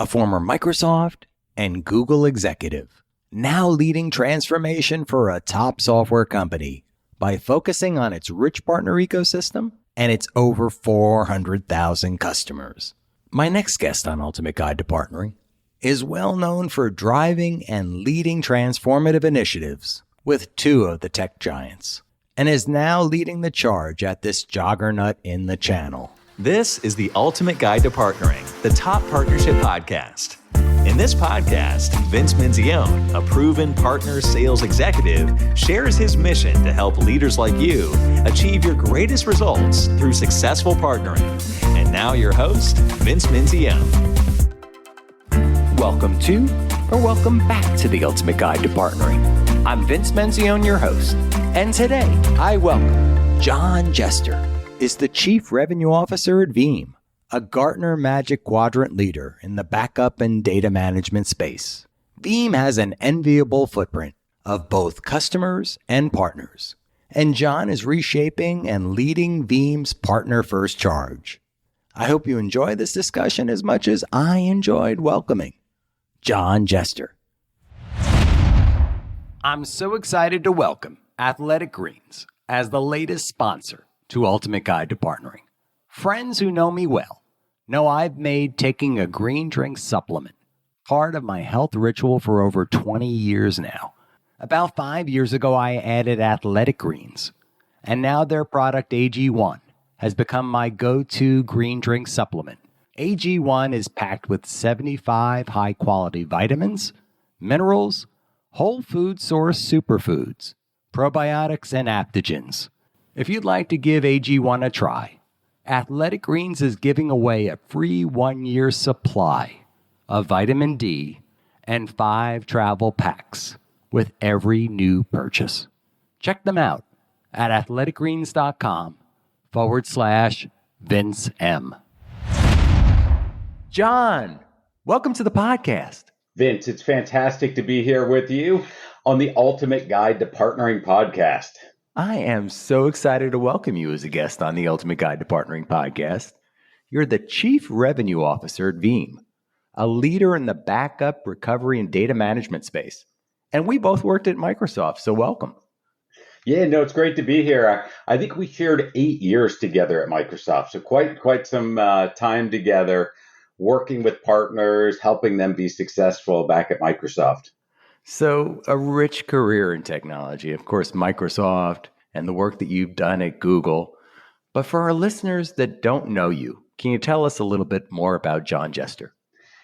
a former Microsoft and Google executive, now leading transformation for a top software company by focusing on its rich partner ecosystem and its over 400,000 customers. My next guest on Ultimate Guide to Partnering is well known for driving and leading transformative initiatives with two of the tech giants, and is now leading the charge at this juggernaut in the channel. This is the Ultimate Guide to Partnering, the top partnership podcast. In this podcast, Vince Menzione, a proven partner sales executive, shares his mission to help leaders like you achieve your greatest results through successful partnering. And now your host, Vince Menzione. Welcome to, or welcome back to the Ultimate Guide to Partnering. I'm Vince Menzione, your host, and today I welcome John Jester, is the Chief Revenue Officer at Veeam, a Gartner Magic Quadrant leader in the backup and data management space. Veeam has an enviable footprint of both customers and partners, and John is reshaping and leading Veeam's partner-first charge. I hope you enjoy this discussion as much as I enjoyed welcoming John Jester. I'm so excited to welcome Athletic Greens as the latest sponsor to Ultimate Guide to Partnering. Friends who know me well know I've made taking a green drink supplement part of my health ritual for over 20 years now. About 5 years ago, I added Athletic Greens, and now their product AG1 has become my go-to green drink supplement. AG1 is packed with 75 high-quality vitamins, minerals, whole food source superfoods, probiotics, and adaptogens. If you'd like to give AG1 a try, Athletic Greens is giving away a free 1-year supply of vitamin D and 5 travel packs with every new purchase. Check them out at athleticgreens.com/Vince M. John, welcome to the podcast. Vince, it's fantastic to be here with you on the Ultimate Guide to Partnering podcast. I am so excited to welcome you as a guest on the Ultimate Guide to Partnering podcast. You're the Chief Revenue Officer at Veeam, a leader in the backup, recovery, and data management space. And we both worked at Microsoft, so welcome. Yeah, no, it's great to be here. I think we shared 8 years together at Microsoft, so quite some time together working with partners, helping them be successful back at Microsoft. So a rich career in technology, of course, Microsoft and the work that you've done at Google. But for our listeners that don't know you, can you tell us a little bit more about John Jester?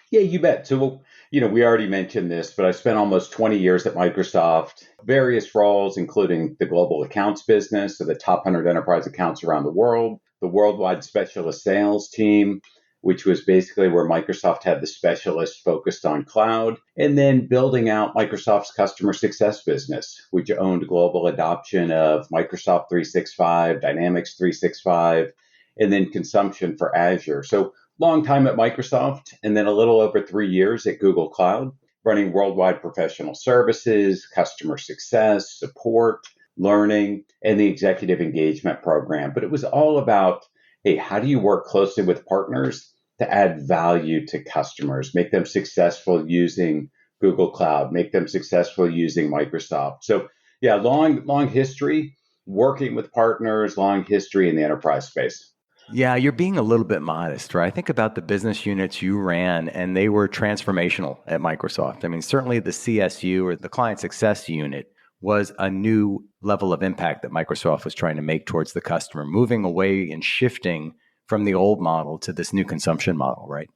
Yeah, you bet. So, we already mentioned this, but I spent almost 20 years at Microsoft, various roles, including the global accounts business, so the top 100 enterprise accounts around the world, the worldwide specialist sales team, which was basically where Microsoft had the specialists focused on cloud, and then building out Microsoft's customer success business, which owned global adoption of Microsoft 365, Dynamics 365, and then consumption for Azure. So long time at Microsoft, and then a little over 3 years at Google Cloud, running worldwide professional services, customer success, support, learning, and the executive engagement program. But it was all about, hey, how do you work closely with partners to add value to customers, make them successful using Google Cloud, make them successful using Microsoft. So yeah, long history working with partners, long history in the enterprise space. Yeah, you're being a little bit modest, right? Think about the business units you ran, and they were transformational at Microsoft. I mean, certainly the CSU, or the client success unit, was a new level of impact that Microsoft was trying to make towards the customer, moving away and shifting from the old model to this new consumption model, right?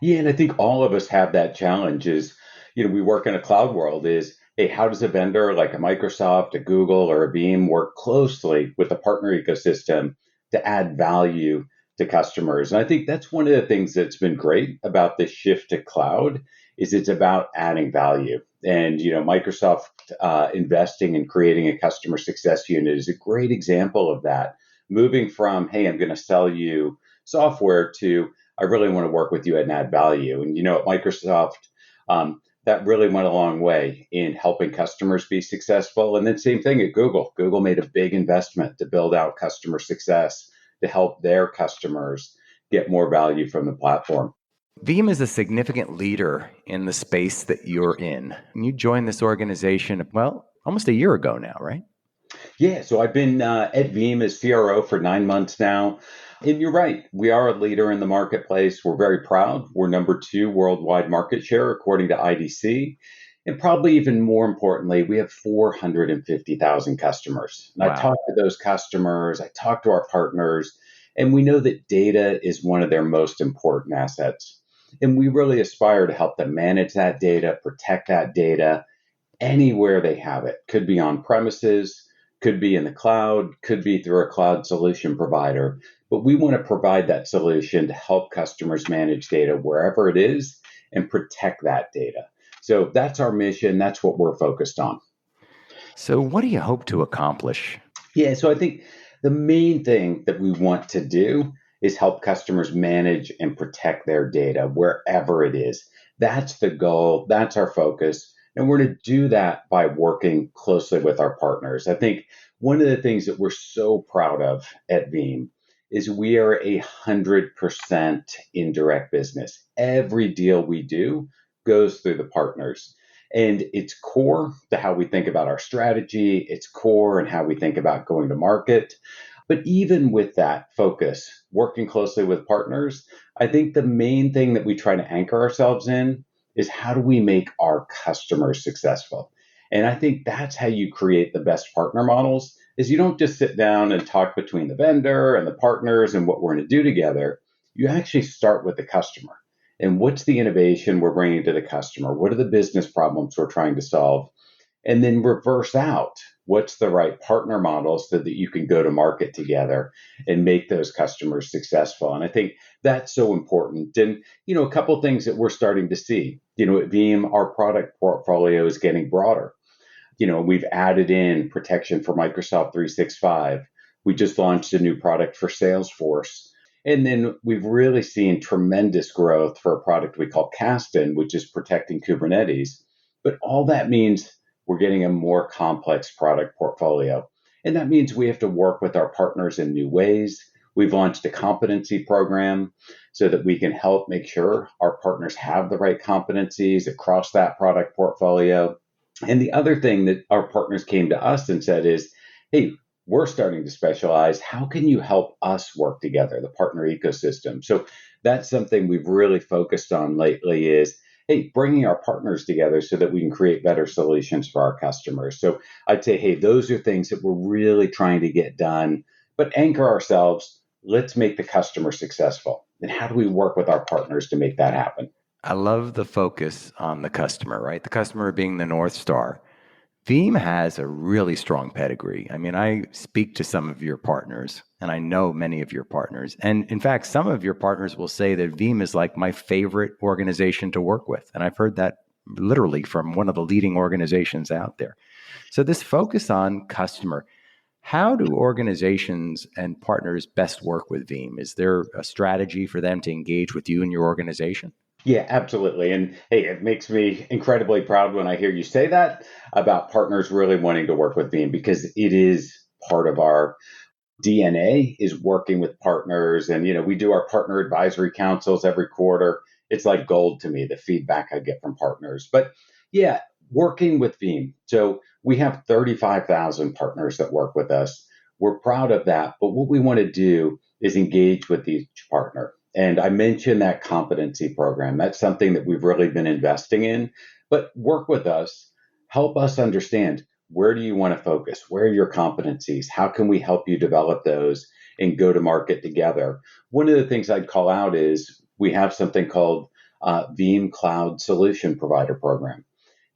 Yeah, and I think all of us have that challenge is, we work in a cloud world is, hey, how does a vendor like a Microsoft, a Google, or a Veeam work closely with the partner ecosystem to add value to customers? And I think that's one of the things that's been great about this shift to cloud is it's about adding value. And, Microsoft investing and creating a customer success unit is a great example of that. Moving from, hey, I'm going to sell you software to, I really want to work with you and add value. And, at Microsoft, that really went a long way in helping customers be successful. And then same thing at Google. Google made a big investment to build out customer success to help their customers get more value from the platform. Veeam is a significant leader in the space that you're in. And you joined this organization, well, almost a year ago now, right? Yeah, so I've been at Veeam as CRO for 9 months now. And you're right, we are a leader in the marketplace. We're very proud. We're number two worldwide market share, according to IDC. And probably even more importantly, we have 450,000 customers. And I Wow. talk to those customers, I talk to our partners, and we know that data is one of their most important assets. And we really aspire to help them manage that data, protect that data, anywhere they have it. Could be on premises, could be in the cloud, could be through a cloud solution provider. But we want to provide that solution to help customers manage data wherever it is and protect that data. So that's our mission. That's what we're focused on. So, what do you hope to accomplish? Yeah, so I think the main thing that we want to do is help customers manage and protect their data wherever it is. That's the goal, that's our focus. And we're going to do that by working closely with our partners. I think one of the things that we're so proud of at Veeam is we are 100% indirect business. Every deal we do goes through the partners. And it's core to how we think about our strategy. It's core and how we think about going to market. But even with that focus, working closely with partners, I think the main thing that we try to anchor ourselves in is how do we make our customers successful? And I think that's how you create the best partner models is you don't just sit down and talk between the vendor and the partners and what we're going to do together. You actually start with the customer. And what's the innovation we're bringing to the customer? What are the business problems we're trying to solve? And then reverse out what's the right partner model so that you can go to market together and make those customers successful. And I think that's so important. And, a couple of things that we're starting to see, at Veeam, our product portfolio is getting broader. We've added in protection for Microsoft 365. We just launched a new product for Salesforce. And then we've really seen tremendous growth for a product we call Kasten, which is protecting Kubernetes. But all that means we're getting a more complex product portfolio. And that means we have to work with our partners in new ways. We've launched a competency program so that we can help make sure our partners have the right competencies across that product portfolio. And the other thing that our partners came to us and said is, hey, we're starting to specialize. How can you help us work together, the partner ecosystem? So that's something we've really focused on lately is, hey, bringing our partners together so that we can create better solutions for our customers. So I'd say, hey, those are things that we're really trying to get done, but anchor ourselves. Let's make the customer successful. And how do we work with our partners to make that happen? I love the focus on the customer, right? The customer being the North Star. Veeam has a really strong pedigree. I mean, I speak to some of your partners, and I know many of your partners. And in fact, some of your partners will say that Veeam is like my favorite organization to work with. And I've heard that literally from one of the leading organizations out there. So this focus on customer, how do organizations and partners best work with Veeam? Is there a strategy for them to engage with you and your organization? Yeah, absolutely. And hey, it makes me incredibly proud when I hear you say that about partners really wanting to work with Veeam because it is part of our DNA is working with partners. And, we do our partner advisory councils every quarter. It's like gold to me, the feedback I get from partners. But yeah, working with Veeam. So we have 35,000 partners that work with us. We're proud of that. But what we want to do is engage with each partner. And I mentioned that competency program. That's something that we've really been investing in. But work with us, help us understand where do you want to focus? Where are your competencies? How can we help you develop those and go to market together? One of the things I'd call out is we have something called Veeam Cloud Solution Provider Program.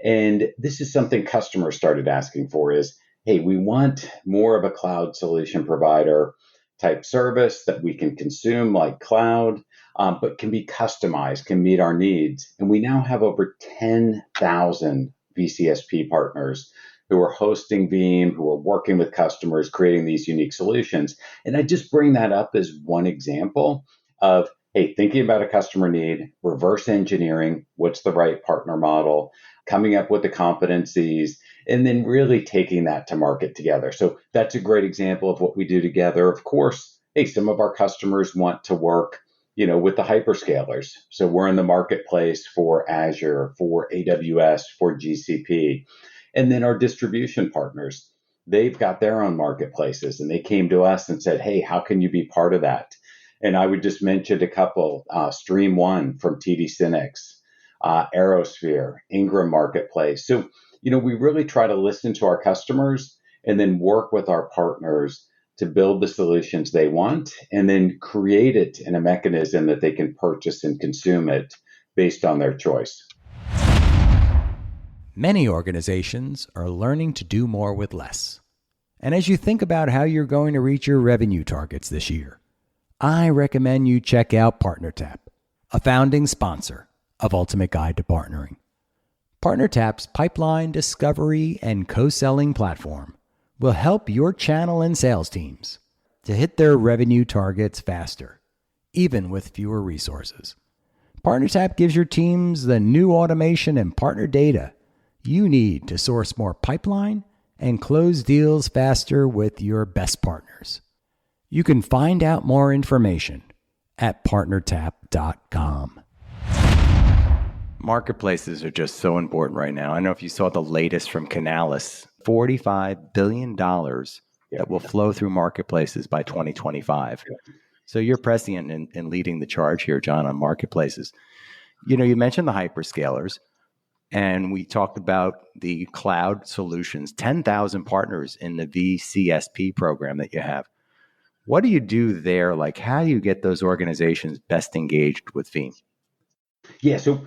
And this is something customers started asking for is, hey, we want more of a cloud solution provider type service that we can consume like cloud, but can be customized, can meet our needs. And we now have over 10,000 VCSP partners who are hosting Veeam, who are working with customers, creating these unique solutions. And I just bring that up as one example of, hey, thinking about a customer need, reverse engineering, what's the right partner model, coming up with the competencies, and then really taking that to market together. So that's a great example of what we do together. Of course, hey, some of our customers want to work with the hyperscalers. So we're in the marketplace for Azure, for AWS, for GCP. And then our distribution partners, they've got their own marketplaces and they came to us and said, hey, how can you be part of that? And I would just mention a couple, Stream One from TD Synnex, Aerosphere, Ingram Marketplace. So, we really try to listen to our customers and then work with our partners to build the solutions they want and then create it in a mechanism that they can purchase and consume it based on their choice. Many organizations are learning to do more with less. And as you think about how you're going to reach your revenue targets this year, I recommend you check out PartnerTap, a founding sponsor of Ultimate Guide to Partnering. PartnerTap's pipeline discovery and co-selling platform will help your channel and sales teams to hit their revenue targets faster, even with fewer resources. PartnerTap gives your teams the new automation and partner data you need to source more pipeline and close deals faster with your best partners. You can find out more information at partnertap.com. Marketplaces are just so important right now. I don't know if you saw the latest from Canalys, $45 billion that will flow through marketplaces by 2025. So you're prescient in leading the charge here, John, on marketplaces. You mentioned the hyperscalers, and we talked about the cloud solutions, 10,000 partners in the VCSP program that you have. What do you do there? Like, how do you get those organizations best engaged with Veeam? Yeah, so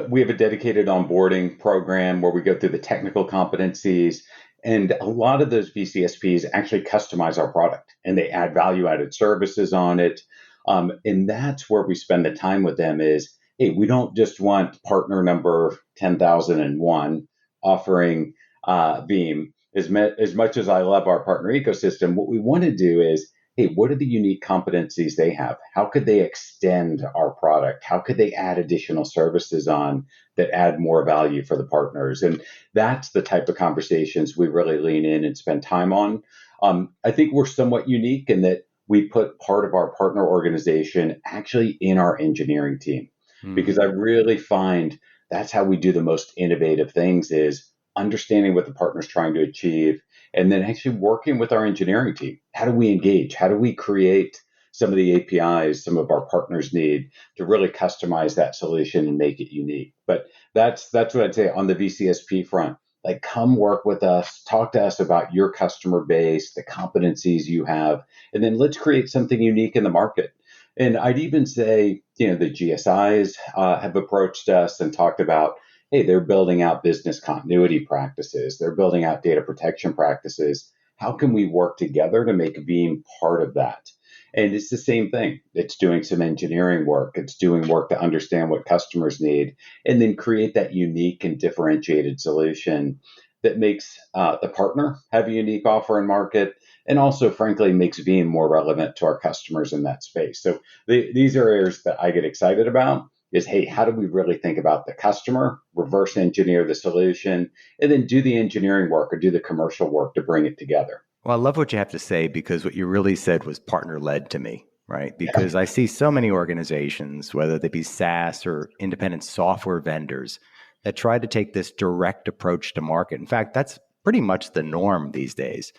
we have a dedicated onboarding program where we go through the technical competencies, and a lot of those VCSPs actually customize our product and they add value-added services on it. And that's where we spend the time with them is, hey, we don't just want partner number 10,001 offering Veeam. As much as I love our partner ecosystem, what we want to do is, hey, what are the unique competencies they have? How could they extend our product? How could they add additional services on that add more value for the partners? And that's the type of conversations we really lean in and spend time on. I think we're somewhat unique in that we put part of our partner organization actually in our engineering team, because I really find that's how we do the most innovative things is understanding what the partner's trying to achieve, and then actually working with our engineering team. How do we engage? How do we create some of the APIs some of our partners need to really customize that solution and make it unique? But that's what I'd say on the VCSP front. Like, come work with us, talk to us about your customer base, the competencies you have, and then let's create something unique in the market. And I'd even say, the GSIs have approached us and talked about, hey, they're building out business continuity practices. They're building out data protection practices. How can we work together to make Veeam part of that? And it's the same thing. It's doing some engineering work. It's doing work to understand what customers need and then create that unique and differentiated solution that makes the partner have a unique offer in market and also, frankly, makes Veeam more relevant to our customers in that space. So these are areas that I get excited about. Is, hey, how do we really think about the customer, reverse engineer the solution, and then do the engineering work or do the commercial work to bring it together? Well, I love what you have to say, because what you really said was partner-led to me, right? Because I see so many organizations, whether they be SaaS or independent software vendors, that try to take this direct approach to market. In fact, that's pretty much the norm these days,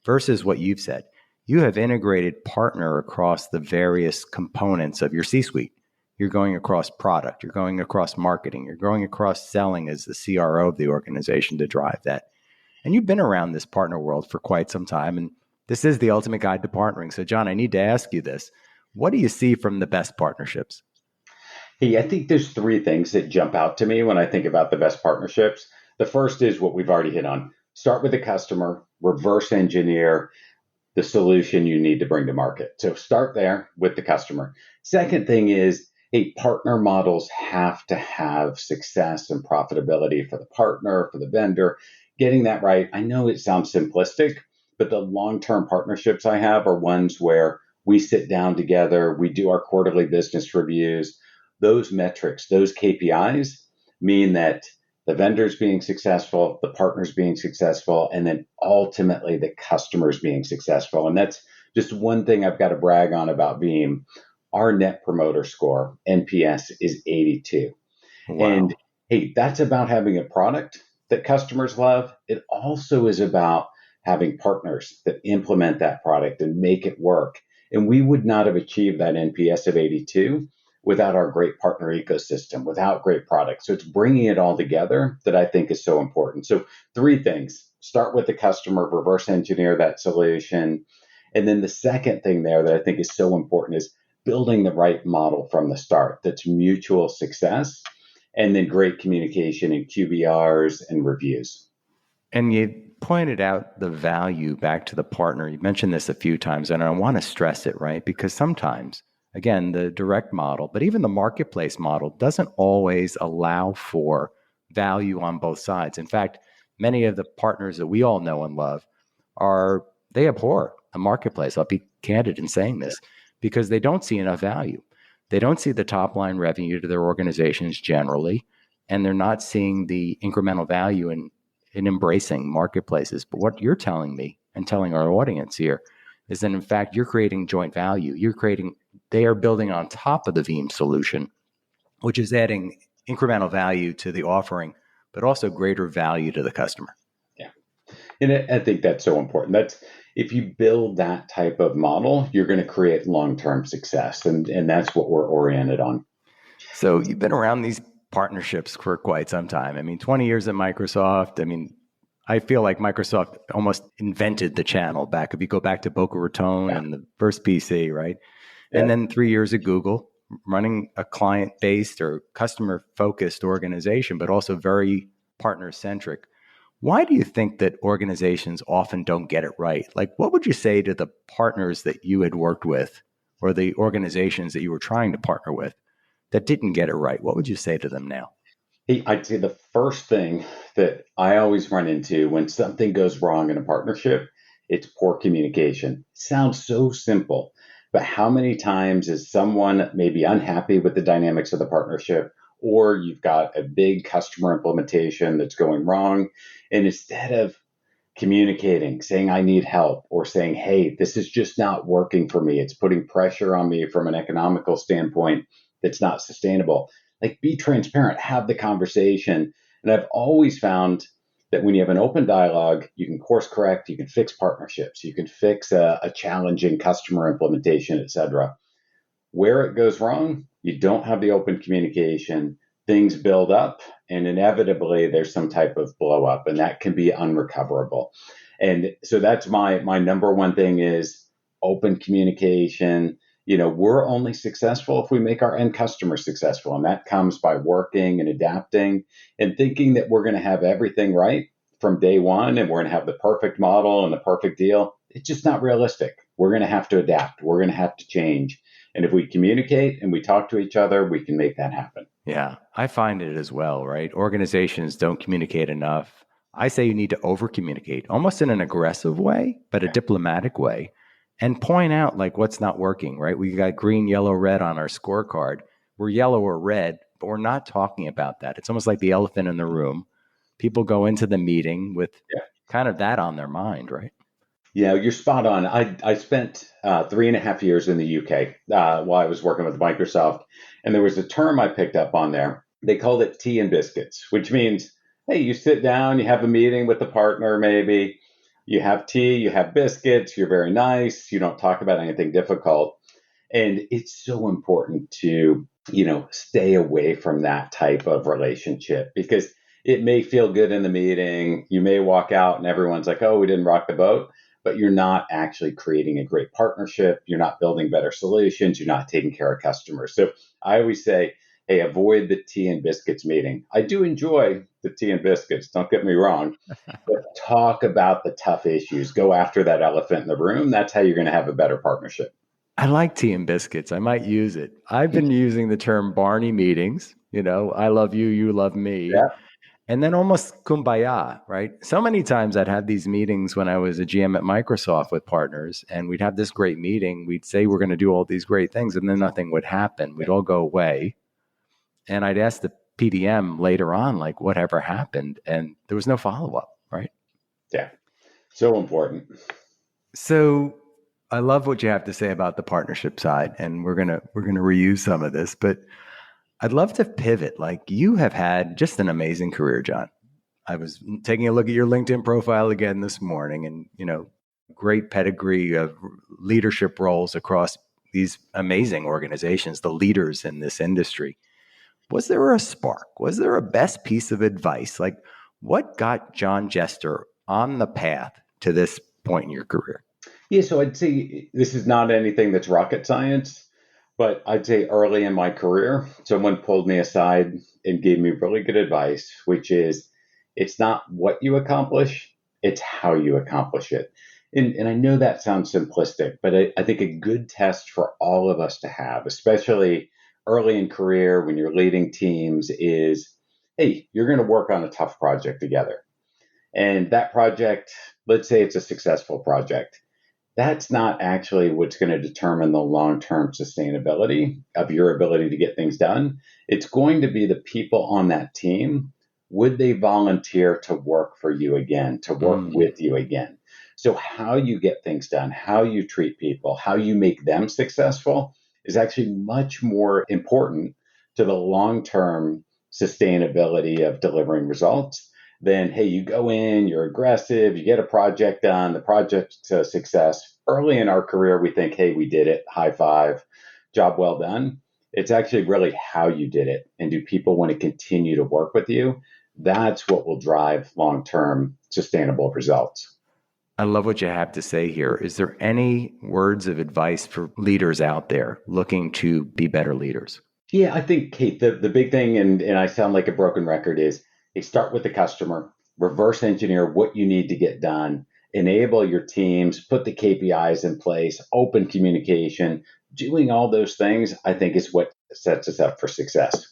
versus what you've said. You have integrated partner across the various components of your C-suite. You're going across product, you're going across marketing, you're going across selling as the CRO of the organization to drive that. And you've been around this partner world for quite some time, and this is the ultimate guide to partnering. So, John, I need to ask you this. What do you see from the best partnerships? Hey, I think there's three things that jump out to me when I think about the best partnerships. The first is what we've already hit on. Start with the customer, reverse engineer the solution you need to bring to market. So start there with the customer. Second thing is, hey, partner models have to have success and profitability for the partner, for the vendor. Getting that right, I know it sounds simplistic, but the long-term partnerships I have are ones where we sit down together, we do our quarterly business reviews. Those metrics, those KPIs mean that the vendors being successful, the partners being successful, and then ultimately the customers being successful. And that's just one thing I've got to brag on about Veeam. our net promoter score, NPS, is 82. Wow. And hey, that's about having a product that customers love. It also is about having partners that implement that product and make it work. And we would not have achieved that NPS of 82 without our great partner ecosystem, without great products. So it's bringing it all together that I think is so important. So three things: start with the customer, reverse engineer that solution. And then the second thing there that I think is so important is building the right model from the start that's mutual success, and then great communication in QBRs and reviews. And you pointed out the value back to the partner. You mentioned this a few times, and I want to stress it, right? Because sometimes, again, the direct model, but even the marketplace model doesn't always allow for value on both sides. In fact, many of the partners that we all know and love they abhor the marketplace. I'll be candid in saying this because they don't see enough value. They don't see the top line revenue to their organizations generally, and they're not seeing the incremental value in embracing marketplaces. But what you're telling me and telling our audience here is that in fact, you're creating joint value. They are building on top of the Veeam solution, which is adding incremental value to the offering, but also greater value to the customer. Yeah. And I think that's so important. If you build that type of model, you're going to create long-term success. And that's what we're oriented on. So you've been around these partnerships for quite some time. I mean, 20 years at Microsoft. I mean, I feel like Microsoft almost invented the channel back. If you go back to Boca Raton and the first PC, right? Yeah. And then 3 years at Google, running a client-based or customer-focused organization, but also very partner-centric. Why do you think that organizations often don't get it right? Like, what would you say to the partners that you had worked with or the organizations that you were trying to partner with that didn't get it right? What would you say to them now? Hey, I'd say the first thing that I always run into when something goes wrong in a partnership, it's poor communication. It sounds so simple, but how many times is someone maybe unhappy with the dynamics of the partnership, or you've got a big customer implementation that's going wrong, and instead of communicating, saying I need help, or saying, hey, this is just not working for me, it's putting pressure on me from an economical standpoint that's not sustainable. Like, be transparent, have the conversation. And I've always found that when you have an open dialogue, you can course correct, you can fix partnerships, you can fix a challenging customer implementation, et cetera. Where it goes wrong, you don't have the open communication, things build up, and inevitably there's some type of blow up, and that can be unrecoverable. And so that's my number one thing is open communication. We're only successful if we make our end customer successful. And that comes by working and adapting and thinking that we're going to have everything right from day one and we're going to have the perfect model and the perfect deal. It's just not realistic. We're going to have to adapt. We're going to have to change. And if we communicate and we talk to each other, we can make that happen. Yeah, I find it as well, right? Organizations don't communicate enough. I say you need to over communicate, almost in an aggressive way, but a diplomatic way, and point out like what's not working, right? We got green, yellow, red on our scorecard. We're yellow or red, but we're not talking about that. It's almost like the elephant in the room. People go into the meeting with kind of that on their mind, right? Yeah, you're spot on. I spent 3.5 years in the UK while I was working with Microsoft. And there was a term I picked up on there. They called it tea and biscuits, which means, hey, you sit down, you have a meeting with the partner, maybe you have tea, you have biscuits, you're very nice, you don't talk about anything difficult. And it's so important to, stay away from that type of relationship because it may feel good in the meeting. You may walk out and everyone's like, oh, we didn't rock the boat. But you're not actually creating a great partnership. You're not building better solutions. You're not taking care of customers. So I always say, hey, avoid the tea and biscuits meeting. I do enjoy the tea and biscuits, don't get me wrong, but talk about the tough issues. Go after that elephant in the room. That's how you're going to have a better partnership. I like tea and biscuits. I might use it. I've been using the term Barney meetings, I love you, you love me. Yeah. And then almost kumbaya, right? So many times I'd have these meetings when I was a GM at Microsoft with partners, and we'd have this great meeting. We'd say we're going to do all these great things, and then nothing would happen. We'd all go away. And I'd ask the PDM later on, like, whatever happened? And there was no follow-up, right? Yeah. So important. So I love what you have to say about the partnership side, and we're gonna reuse some of this, but I'd love to pivot. Like, you have had just an amazing career, John. I was taking a look at your LinkedIn profile again this morning, and great pedigree of leadership roles across these amazing organizations, the leaders in this industry. Was there a spark? Was there a best piece of advice? Like, what got John Jester on the path to this point in your career? Yeah, so I'd say this is not anything that's rocket science, but I'd say early in my career, someone pulled me aside and gave me really good advice, which is it's not what you accomplish, it's how you accomplish it. And I know that sounds simplistic, but I think a good test for all of us to have, especially early in career when you're leading teams, is hey, you're going to work on a tough project together. And that project, let's say it's a successful project, that's not actually what's going to determine the long-term sustainability of your ability to get things done. It's going to be the people on that team. Would they volunteer to work for you again, to work with you again? So how you get things done, how you treat people, how you make them successful is actually much more important to the long-term sustainability of delivering results than, hey, you go in, you're aggressive, you get a project done, the project's a success. Early in our career, we think, hey, we did it, high five, job well done. It's actually really how you did it. And do people want to continue to work with you? That's what will drive long-term sustainable results. I love what you have to say here. Is there any words of advice for leaders out there looking to be better leaders? Yeah, I think, Kate, the big thing, and I sound like a broken record, is they start with the customer, reverse engineer what you need to get done, enable your teams, put the KPIs in place, open communication. Doing all those things, I think, is what sets us up for success.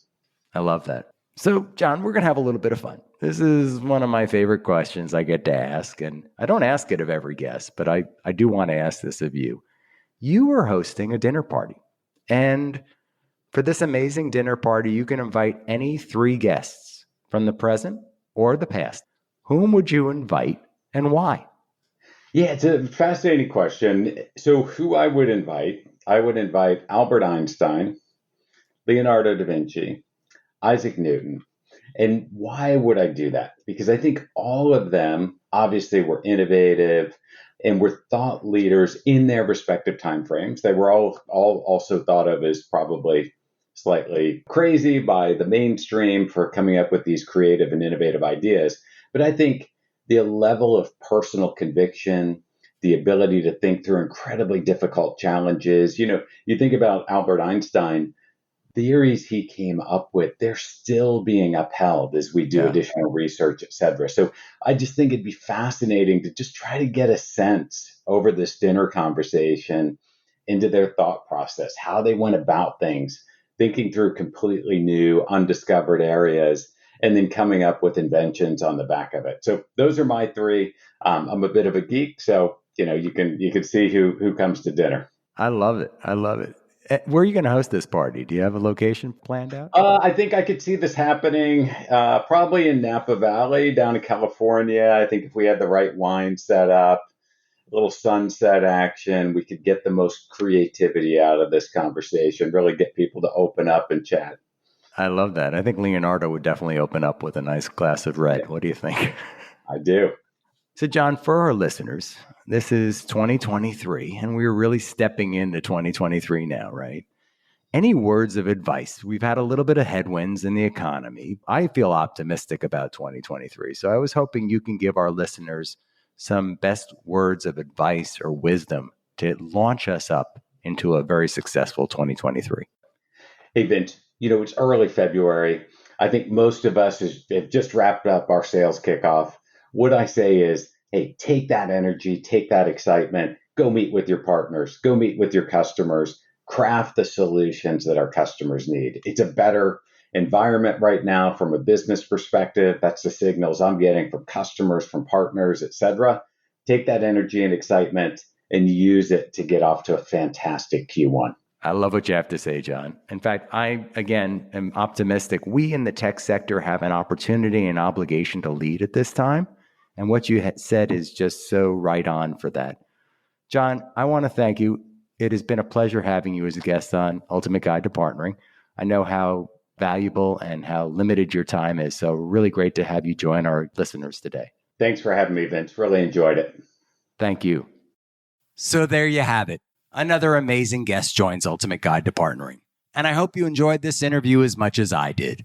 I love that. So, John, we're going to have a little bit of fun. This is one of my favorite questions I get to ask, and I don't ask it of every guest, but I do want to ask this of you. You are hosting a dinner party, and for this amazing dinner party, you can invite any 3 guests from the present or the past. Whom would you invite and why? Yeah, it's a fascinating question. So who I would invite Albert Einstein, Leonardo da Vinci, Isaac Newton. And why would I do that? Because I think all of them obviously were innovative and were thought leaders in their respective timeframes. They were all also thought of as probably slightly crazy by the mainstream for coming up with these creative and innovative ideas. But I think the level of personal conviction, the ability to think through incredibly difficult challenges. You think about Albert Einstein, theories he came up with, they're still being upheld as we do additional research, et cetera. So I just think it'd be fascinating to just try to get a sense over this dinner conversation into their thought process, how they went about things, thinking through completely new, undiscovered areas, and then coming up with inventions on the back of it. So those are my 3. I'm a bit of a geek, so you can see who comes to dinner. I love it. I love it. Where are you going to host this party? Do you have a location planned out? I think I could see this happening probably in Napa Valley down in California. I think if we had the right wine set up, a little sunset action, we could get the most creativity out of this conversation, really get people to open up and chat. I love that. I think Leonardo would definitely open up with a nice glass of red. What do you think? I do. So, John, for our listeners, this is 2023, and we're really stepping into 2023 now, right? Any words of advice? We've had a little bit of headwinds in the economy. I feel optimistic about 2023. So I was hoping you can give our listeners some best words of advice or wisdom to launch us up into a very successful 2023. Hey, Vince, it's early February. I think most of us have just wrapped up our sales kickoff. What I say is, hey, take that energy, take that excitement, go meet with your partners, go meet with your customers, craft the solutions that our customers need. It's a better environment right now from a business perspective. That's the signals I'm getting from customers, from partners, et cetera. Take that energy and excitement and use it to get off to a fantastic Q1. I love what you have to say, John. In fact, I, again, am optimistic. We in the tech sector have an opportunity and obligation to lead at this time. And what you had said is just so right on for that. John, I want to thank you. It has been a pleasure having you as a guest on Ultimate Guide to Partnering. I know how valuable and how limited your time is, so really great to have you join our listeners today. Thanks for having me, Vince. Really enjoyed it. Thank you. So there you have it. Another amazing guest joins Ultimate Guide to Partnering. And I hope you enjoyed this interview as much as I did.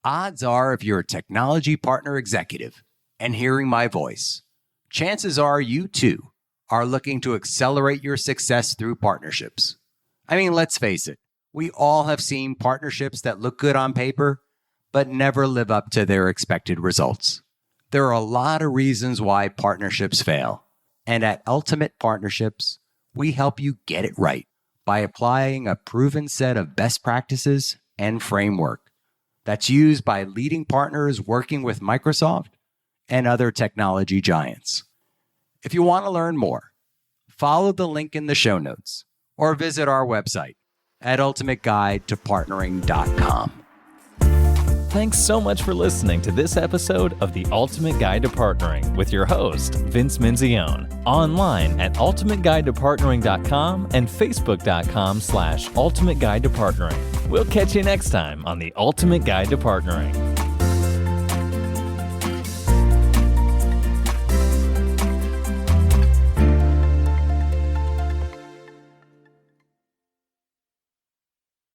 Odds are, if you're a technology partner executive and hearing my voice, chances are you too are looking to accelerate your success through partnerships. I mean, let's face it, we all have seen partnerships that look good on paper, but never live up to their expected results. There are a lot of reasons why partnerships fail. And at Ultimate Partnerships, we help you get it right by applying a proven set of best practices and framework that's used by leading partners working with Microsoft and other technology giants. If you want to learn more, follow the link in the show notes or visit our website at ultimateguidetopartnering.com. Thanks so much for listening to this episode of The Ultimate Guide to Partnering with your host, Vince Menzione, online at ultimateguidetopartnering.com and facebook.com/ultimateguidetopartnering. We'll catch you next time on The Ultimate Guide to Partnering.